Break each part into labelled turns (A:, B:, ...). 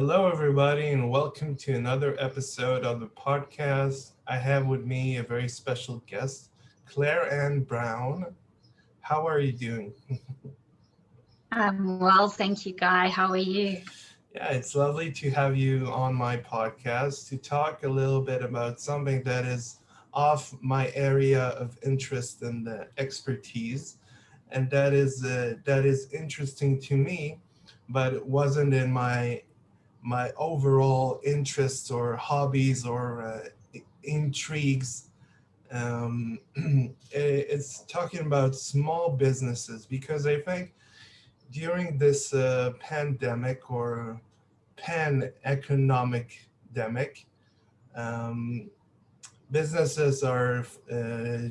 A: Hello, everybody, and welcome to another episode of the podcast. I have with me a very special guest, Claire Ann Brown. How are you doing?
B: I'm well, thank you, Guy. How are you?
A: Yeah, it's lovely to have you on my podcast to talk a little bit about something that is off my area of interest and expertise, and that is interesting to me, but it wasn't in my overall interests or hobbies or intrigues. It's talking about small businesses because I think during this pandemic or pan-economic demic, um, businesses are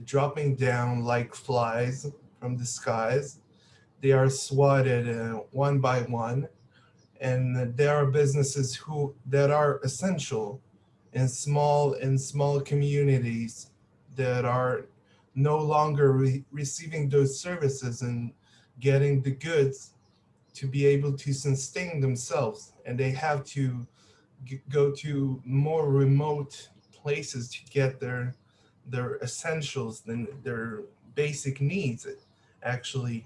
A: dropping down like flies from the skies. They are swatted one by one, and there are businesses who that are essential in small communities that are no longer receiving those services and getting the goods to be able to sustain themselves, and they have to go to more remote places to get their essentials and their basic needs actually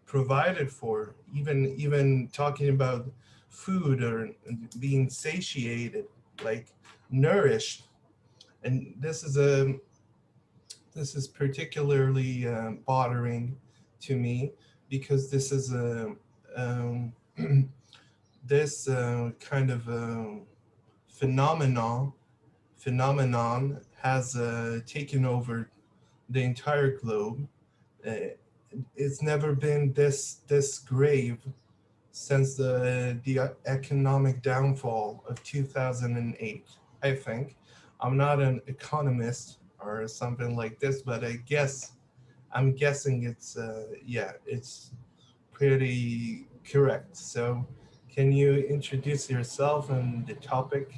A: provided for, even talking about food or being satiated, like nourished. And this is particularly bothering to me because this is a um, this kind of phenomenon phenomenon has taken over the entire globe. Uh, it's never been this grave since the economic downfall of 2008. I think I'm not an economist or something like this, but I'm guessing it's yeah, it's pretty correct. So, can you introduce yourself and the topic?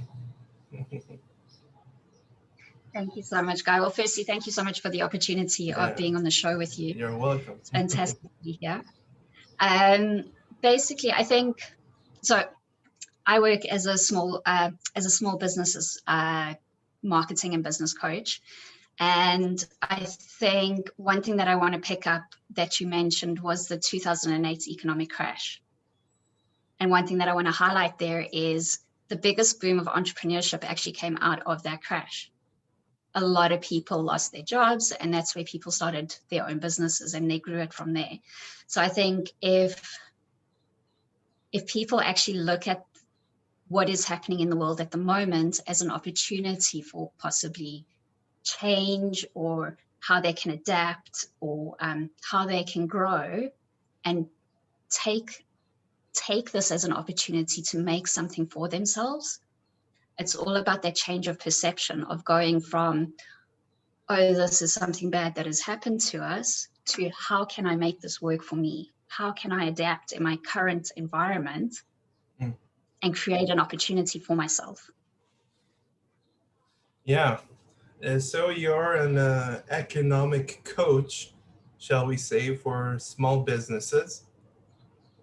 B: Thank you so much, Guy. Well, firstly, thank you so much for the opportunity of
A: Yeah,
B: being on the show with you.
A: you're welcome.
B: It's fantastic to be here. Um, Basically, I think so. I work as a small businesses marketing and business coach, and I think one thing that I want to pick up that you mentioned was the 2008 economic crash. And one thing that I want to highlight there is the biggest boom of entrepreneurship actually came out of that crash. A lot of people lost their jobs, and that's where people started their own businesses and they grew it from there. So I think if people actually look at what is happening in the world at the moment as an opportunity for possibly change, or how they can adapt, or how they can grow, and take this as an opportunity to make something for themselves. It's all about that change of perception of going from, oh, this is something bad that has happened to us, to how can I make this work for me? How can I adapt in my current environment
A: Mm.
B: and create an opportunity for myself?
A: Yeah. So you're an economic coach, shall we say, for small businesses.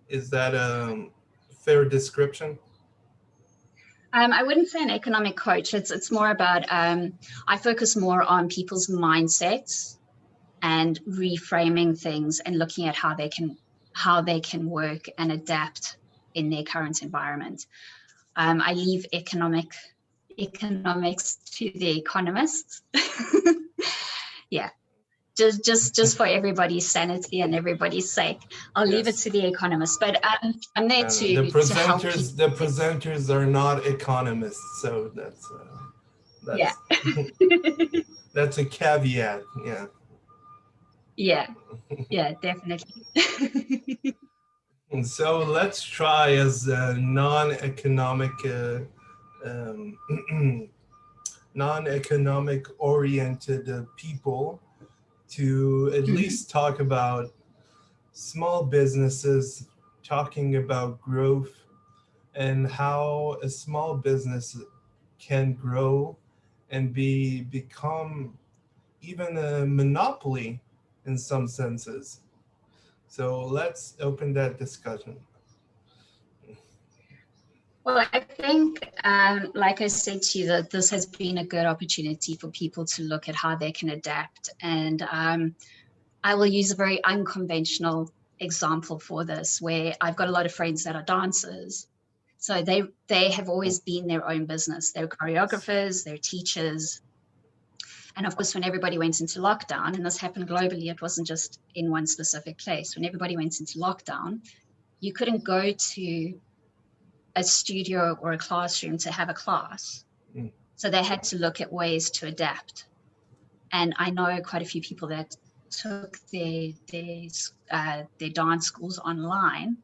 A: Is that a fair description?
B: I wouldn't say an economic coach. It's more about I focus more on people's mindsets and reframing things and looking at how they can work and adapt in their current environment. I leave economics to the economists. Yeah, just for everybody's sanity and everybody's sake, I'll leave it
A: Yes.
B: to the economists. But I'm there
A: The
B: to help people.
A: presenters are not economists, so
B: Yeah,
A: that's that's a caveat. Yeah.
B: yeah, yeah, definitely.
A: And so let's try as non-economic um, non-economic oriented people to at
B: Mhm.
A: least talk about small businesses, talking about growth and how a small business can grow and become even a monopoly in some senses. So let's open that discussion.
B: Well, I think, like I said to you, that this has been a good opportunity for people to look at how they can adapt. And I will use a very unconventional example for this, where I've got a lot of friends that are dancers. So they have always been their own business. They're choreographers, they're teachers. And of course, when everybody went into lockdown, and this happened globally, it wasn't just in one specific place. When everybody went into lockdown, you couldn't go to a studio or a classroom to have a class.
A: Mm.
B: So they had to look at ways to adapt. And I know quite a few people that took their dance schools online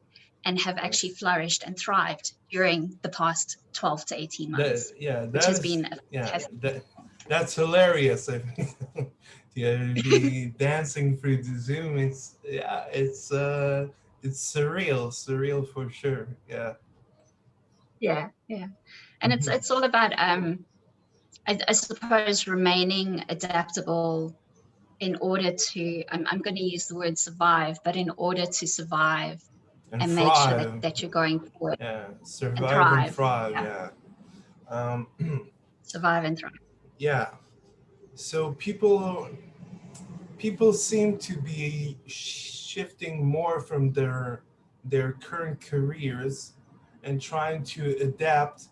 B: and have actually flourished and thrived during the past 12 to 18 months, which has been a fantastic.
A: That's hilarious. I mean, to be dancing through the Zoom, it's surreal for sure. Yeah.
B: Yeah. And it's all about I suppose remaining adaptable in order to, I'm going to use the word survive, but in order to survive and make sure that you're going forward.
A: Yeah,
B: and
A: survive and
B: thrive.
A: thrive. Yeah.
B: Survive and thrive.
A: Yeah. So people seem to be shifting more from their current careers and trying to adapt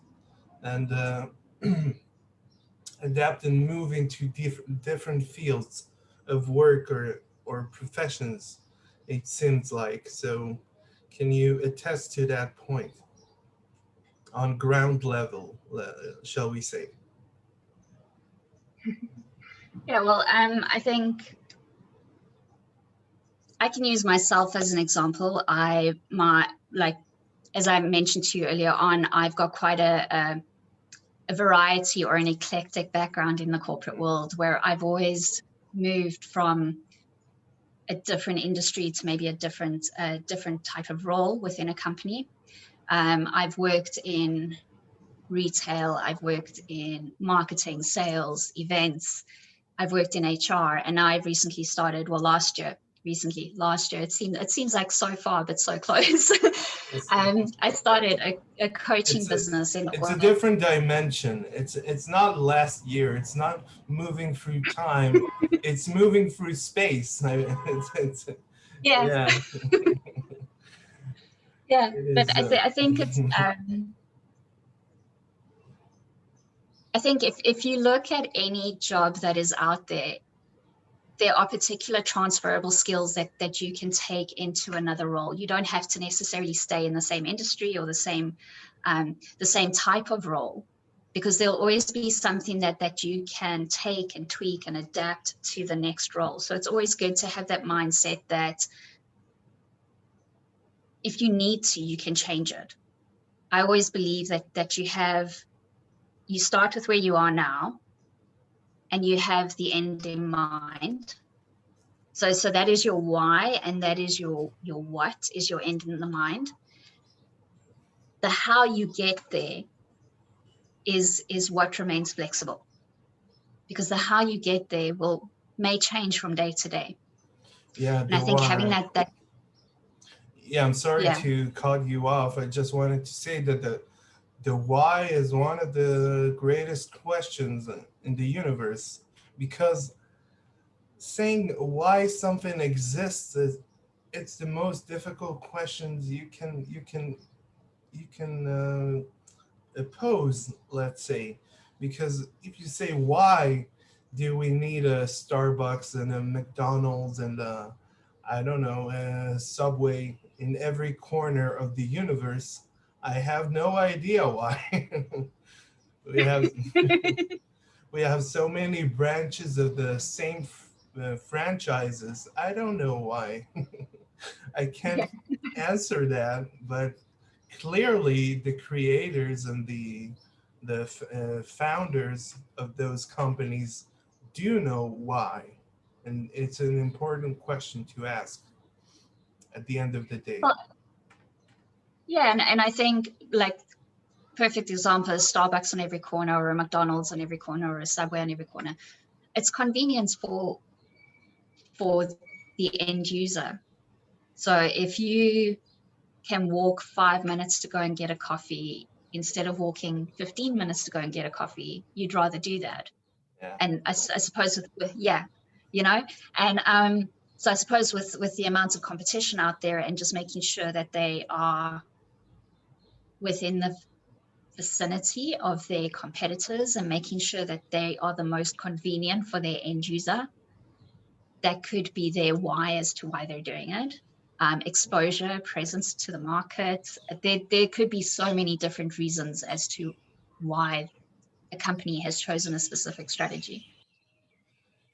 A: and adapt and move into different fields of work or professions, it seems like. So can you attest to that point on ground level, shall we say?
B: Yeah, well, I think I can use myself as an example. As I mentioned to you earlier on, I've got quite a variety or an eclectic background in the corporate world, where I've always moved from a different industry to maybe a different type of role within a company. I've worked in retail, I've worked in marketing, sales, events, I've worked in HR, and now I've recently started, well, last year, it seems like so far, but so close. I started a coaching business in
A: it's a different dimension. It's not last year. It's not moving through time. It's moving through space.
B: Yeah. Yeah, but I think it's I think if you look at any job that is out there, there are particular transferable skills that you can take into another role. You don't have to necessarily stay in the same industry or the same type of role, because there'll always be something that you can take and tweak and adapt to the next role. So it's always good to have that mindset that if you need to, you can change it. I always believe that you start with where you are now, and you have the end in mind. So that is your why, and that is your what is your end in the mind. The how you get there is what remains flexible, because the how you get there may change from day to day.
A: Yeah,
B: and I think having that
A: yeah, I'm sorry to cut you off. I just wanted to say that the why is one of the greatest questions in the universe, because saying why something exists it's the most difficult questions you can pose, let's say, because if you say why do we need a Starbucks and a McDonald's and I don't know, a Subway in every corner of the universe, I have no idea why. we have we have so many branches of the same franchises. I don't know why. I can't answer that, but clearly the creators and the founders of those companies do know why, and it's an important question to ask at the end of the day.
B: Well, yeah, and I think, like, perfect example is Starbucks on every corner, or a McDonald's on every corner, or a Subway on every corner. It's convenience for the end user. So if you can walk 5 minutes to go and get a coffee instead of walking 15 minutes to go and get a coffee, you'd rather do that.
A: Yeah.
B: And I suppose with yeah, you know, and so I suppose with the amounts of competition out there and just making sure that they are within the vicinity of their competitors and making sure that they are the most convenient for their end user, that could be their why as to why they're doing it. Exposure, presence to the market. There could be so many different reasons as to why a company has chosen a specific strategy.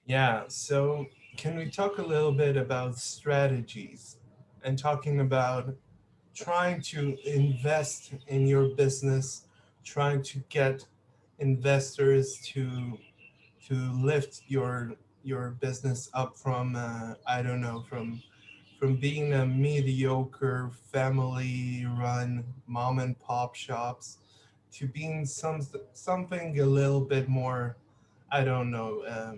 A: Yeah, so can we talk a little bit about strategies and talking about trying to invest in your business, trying to get investors to lift your business up from I don't know, from being a mediocre family run mom and pop shops to being something a little bit more, I don't know,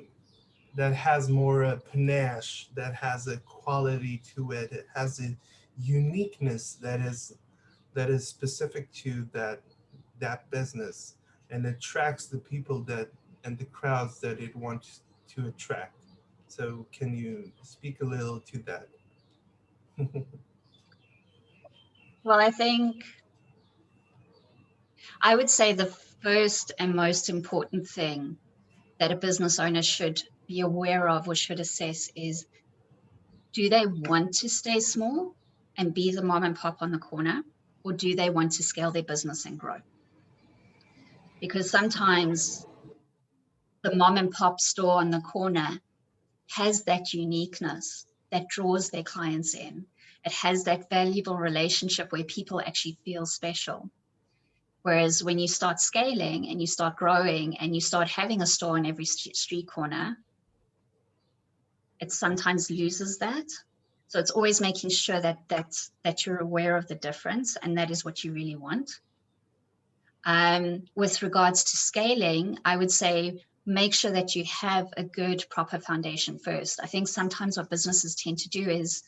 A: that has more panache, that has a quality to it. It has a uniqueness that is specific to that business and attracts the people that and the crowds that it wants to attract. So can you speak a little to that?
B: Well, I think I would say the first and most important thing that a business owner should be aware of or should assess is, do they want to stay small and be the mom and pop on the corner, or do they want to scale their business and grow? Because sometimes the mom and pop store on the corner has that uniqueness that draws their clients in. It has that valuable relationship where people actually feel special. Whereas when you start scaling and you start growing and you start having a store in every street corner, it sometimes loses that. So it's always making sure that you're aware of the difference and that is what you really want. With regards to scaling, I would say make sure that you have a good, proper foundation first. I think sometimes what businesses tend to do is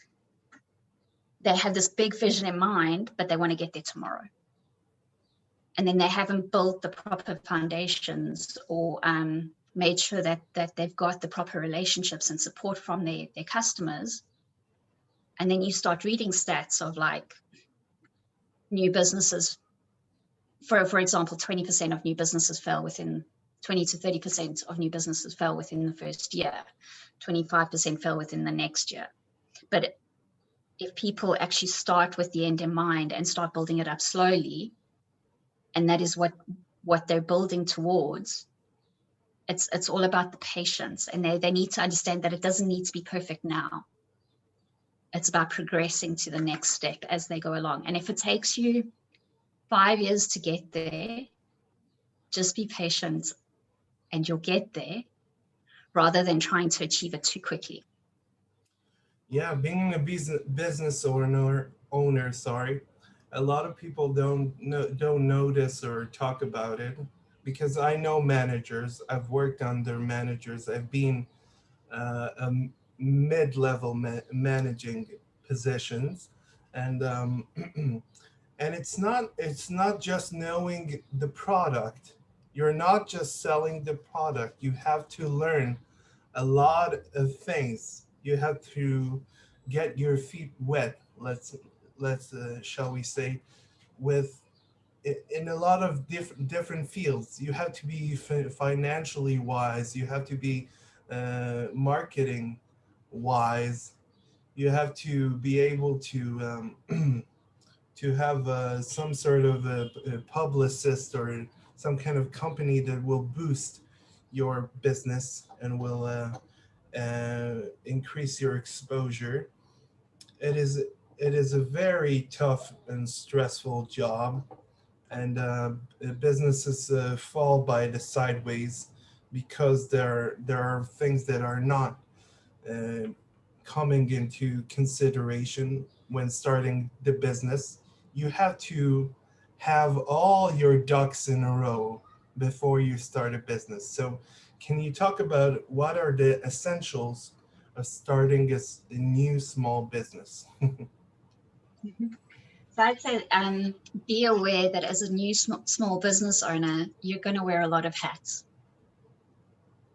B: they have this big vision in mind, but they want to get there tomorrow. And then they haven't built the proper foundations or made sure that they've got the proper relationships and support from their customers. And then you start reading stats of like new businesses. For example, 20% of new businesses fell within 20 to 30% of new businesses fell within the first year, 25% fell within the next year. But if people actually start with the end in mind and start building it up slowly, and that is what they're building towards, it's all about the patience. And they need to understand that it doesn't need to be perfect now. It's about progressing to the next step as they go along. And if it takes you 5 years to get there, just be patient and you'll get there rather than trying to achieve it too quickly.
A: Yeah, being a business owner, sorry, a lot of people don't notice or talk about it because I know managers. I've worked under managers. I've been a mid-level managing positions, and and it's not just knowing the product. You're not just selling the product. You have to learn a lot of things. You have to get your feet wet. Let's shall we say, with in a lot of different fields. You have to be financially wise. You have to be marketing wise. You have to be able to to have some sort of a publicist or some kind of company that will boost your business and will increase your exposure. It is it is a very tough and stressful job, and businesses fall by the sideways because there are things that are not uh, coming into consideration when starting the business. You have to have all your ducks in a row before you start a business. So, can you talk about what are the essentials of starting a new small business?
B: So I'd say be aware that as a new small business owner, you're going to wear a lot of hats,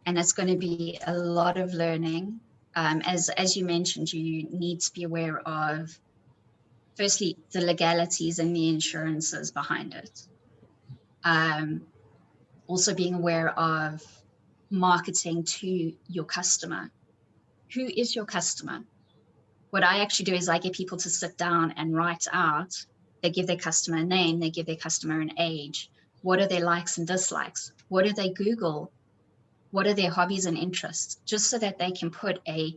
B: and it's going to be a lot of learning. As you mentioned, you need to be aware of, firstly, the legalities and the insurances behind it. Also being aware of marketing to your customer. Who is your customer? What I actually do is I get people to sit down and write out. They give their customer a name, they give their customer an age. What are their likes and dislikes? What do they Google? What are their hobbies and interests? Just so that they can put a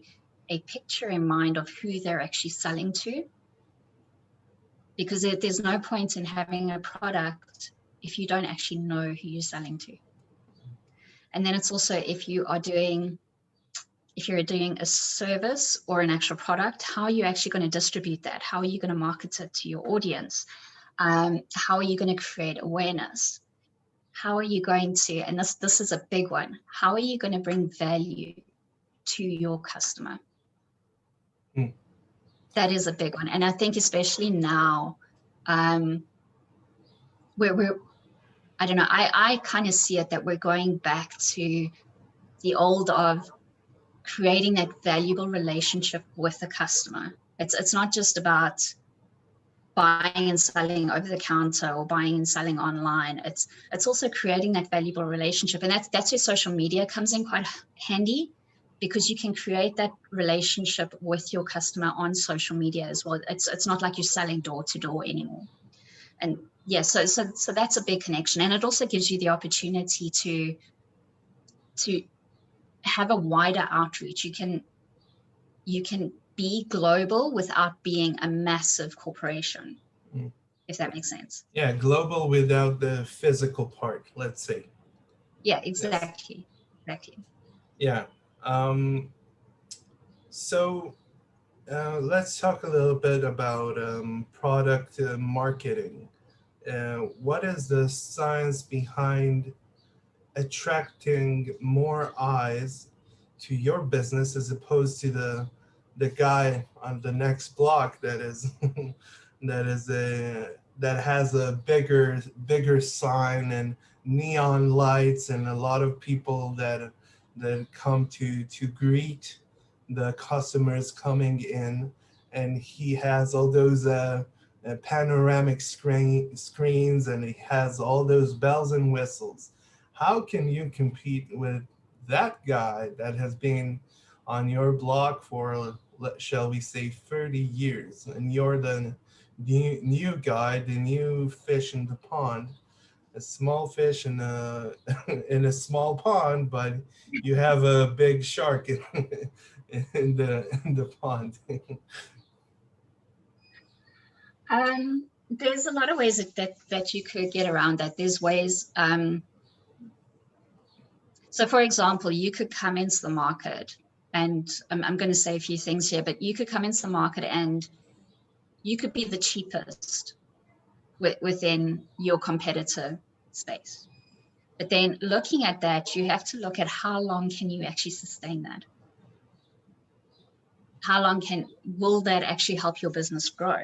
B: picture in mind of who they're actually selling to. Because there's no point in having a product if you don't actually know who you're selling to. And then it's also, if you're doing a service or an actual product, how are you actually going to distribute that? How are you going to market it to your audience? How are you going to create awareness? How are you going to, and this is a big one, how are you going to bring value to your customer? That is a big one. And I think especially now, we're I don't know, I kind of see it that we're going back to the old of creating that valuable relationship with the customer. It's not just about buying and selling over the counter or buying and selling online. It's also creating that valuable relationship. And that's where social media comes in quite handy, because you can create that relationship with your customer on social media as well. It's not like you're selling door to door anymore. And yeah, so that's a big connection. And it also gives you the opportunity to have a wider outreach. You can be global without being a massive corporation, if that makes sense.
A: Yeah, global without the physical part, let's say.
B: Yeah, exactly. Yes. Exactly.
A: Yeah. So let's talk a little bit about product marketing. What is the science behind attracting more eyes to your business as opposed to the guy on the next block that is that has a bigger sign and neon lights and a lot of people that come to greet the customers coming in, and he has all those panoramic screens, and he has all those bells and whistles. How can you compete with that guy that has been on your block for, shall we say, 30 years, and you're the new guy, the new fish in the pond, a small fish in a in a small pond, but you have a big shark in the pond.
B: There's a lot of ways that you could get around that. There's ways. So, for example, you could come into the market, and I'm going to say a few things here, but you could come into the market and you could be the cheapest within your competitor space. But then looking at that, you have to look at how long can you actually sustain that? How long will that actually help your business grow?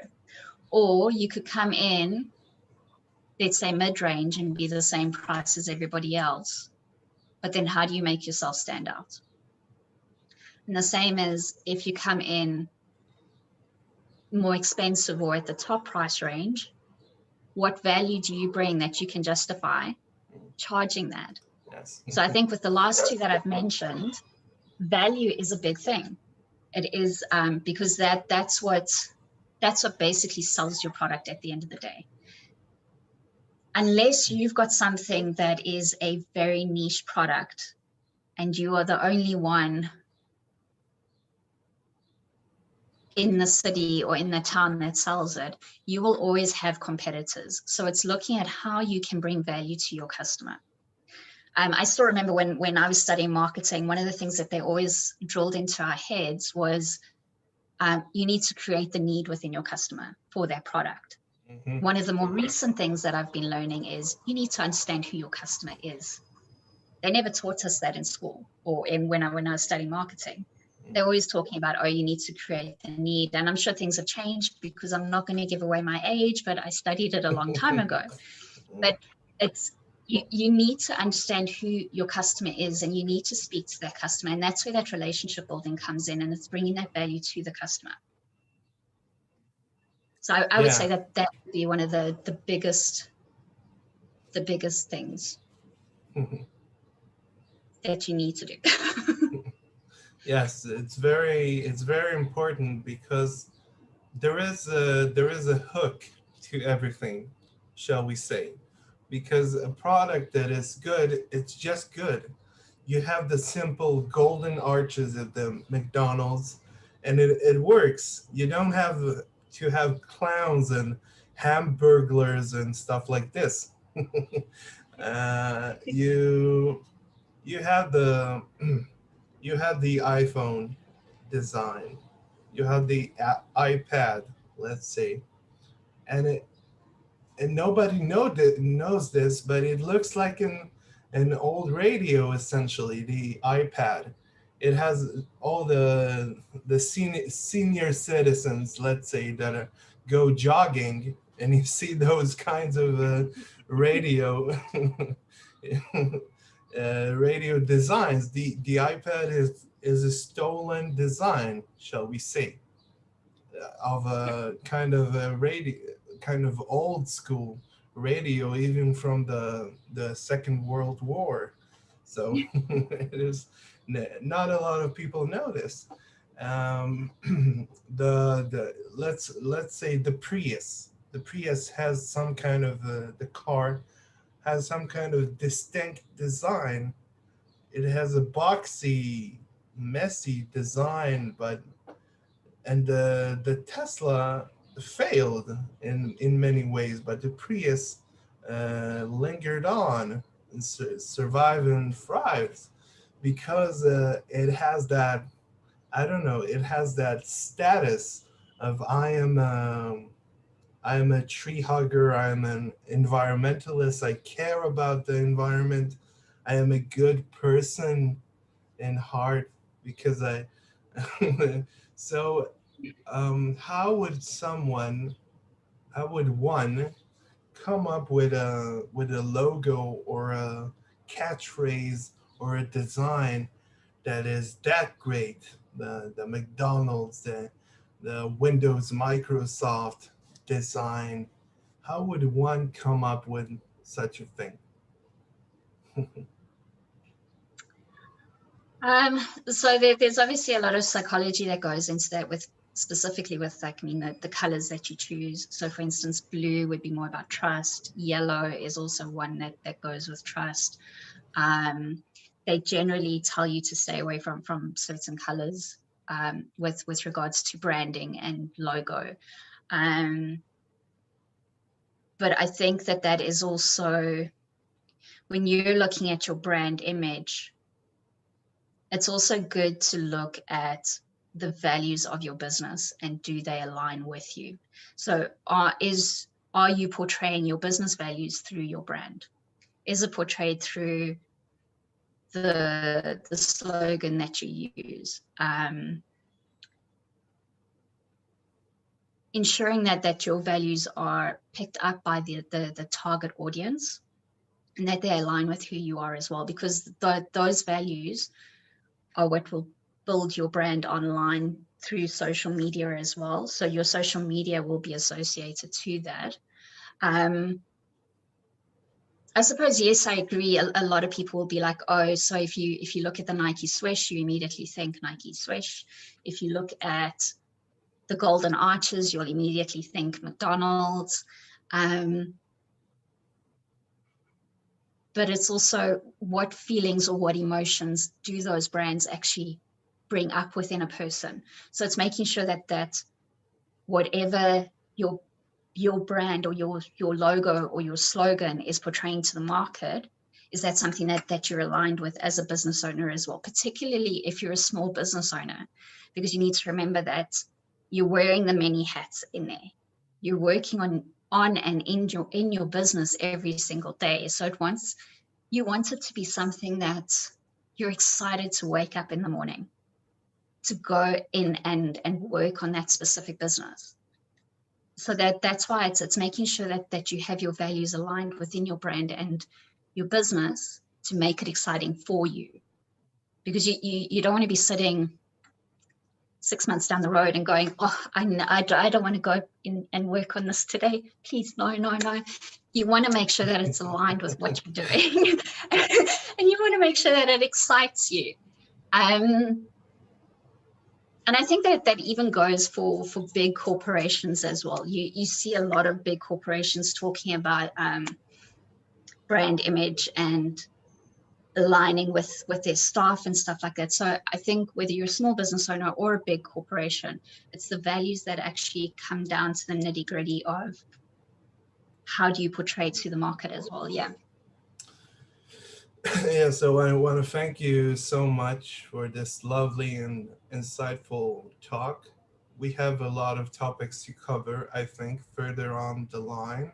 B: Or you could come in, let's say mid-range, and be the same price as everybody else. But then how do you make yourself stand out? And the same as if you come in more expensive or at the top price range, what value do you bring that you can justify charging that?
A: Yes.
B: So I think with the last two that I've mentioned, value is a big thing. It is because that's what basically sells your product at the end of the day. Unless you've got something that is a very niche product and you are the only one in the city or in the town that sells it, you will always have competitors. So it's looking at how you can bring value to your customer. I still remember when I was studying marketing, one of the things that they always drilled into our heads was you need to create the need within your customer for that product. Mm-hmm. One of the more recent things that I've been learning is you need to understand who your customer is. They never taught us that in school or when I was studying marketing. They're always talking about, oh, you need to create the need. And I'm sure things have changed because I'm not going to give away my age, but I studied it a long time ago. But it's, you need to understand who your customer is, and you need to speak to that customer. And that's where that relationship building comes in, and it's bringing that value to the customer. So I would say that that would be one of the biggest things that you need to do.
A: Yes, it's very important, because there is a hook to everything, shall we say? Because a product that is good, it's just good. You have the simple golden arches at the McDonald's, and it works. You don't have to have clowns and hamburglers and stuff like this. You have the you have the iPhone design, you have the iPad, let's say, and nobody knows this, but it looks like an old radio, essentially. The iPad, it has all the senior citizens, let's say, that go jogging, and you see those kinds of radio radio designs. The iPad is a stolen design, shall we say, of a kind of a radio, kind of old school radio, even from the Second World War. So it is not a lot of people know this. The let's say the Prius. The Prius has some kind of the car has some kind of distinct design. It has a boxy, messy design, but and the Tesla failed in many ways, but the Prius lingered on and survived and thrived, because it has that, I don't know, it has that status of I am a tree hugger. I am an environmentalist. I care about the environment. I am a good person in heart, because I. So, how would one come up with a logo or a catchphrase or a design that is that great? The McDonald's, the Windows, Microsoft design. How would one come up with such a thing?
B: So there's obviously a lot of psychology that goes into that, with specifically with, like, I mean, the colors that you choose. So for instance, blue would be more about trust. Yellow is also one that goes with trust. They generally tell you to stay away from certain colors with regards to branding and logo. But I think that is also, when you're looking at your brand image, it's also good to look at the values of your business, and do they align with you? So are you portraying your business values through your brand? Is it portrayed through the slogan that you use? Ensuring that your values are picked up by the target audience, and that they align with who you are as well, because those values are what will build your brand online through social media as well. So your social media will be associated to that. I suppose, yes, I agree. A lot of people will be like, oh, so if you look at the Nike swish, you immediately think Nike swish. If you look at the golden arches, you'll immediately think McDonald's. But it's also what feelings or what emotions do those brands actually bring up within a person. So it's making sure that whatever your brand or your logo or your slogan is portraying to the market, is that something that you're aligned with as a business owner as well, particularly if you're a small business owner, because you need to remember that you're wearing the many hats in there. You're working on and in your business every single day. So you want it to be something that you're excited to wake up in the morning. to go in and work on that specific business. So that's why it's making sure that you have your values aligned within your brand and your business to make it exciting for you. Because you don't want to be sitting 6 months down the road and going, oh, I don't want to go in and work on this today. Please, no. You want to make sure that it's aligned with what you're doing. And you want to make sure that it excites you. And I think that even goes for big corporations as well. You see a lot of big corporations talking about brand image and aligning with their staff and stuff like that. So I think whether you're a small business owner or a big corporation, it's the values that actually come down to the nitty gritty of how do you portray to the market as well. Yeah.
A: Yeah, so I want to thank you so much for this lovely and insightful talk. We have a lot of topics to cover, I think, further on the line.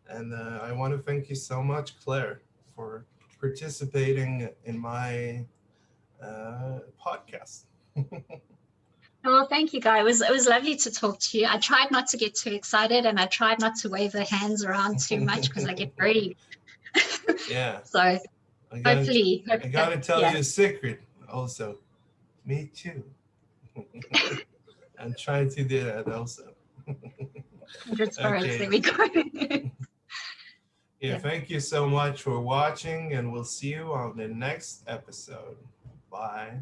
A: And I want to thank you so much, Claire, for participating in my podcast.
B: Oh, thank you, Guy. It was lovely to talk to you. I tried not to get too excited, and I tried not to wave the hands around too much because I get very
A: Yeah.
B: So hopefully,
A: I gotta tell you a secret also. Me too. I'm trying to do that also.
B: 100 spirits. There we go.
A: Yeah, thank you so much for watching, and we'll see you on the next episode. Bye.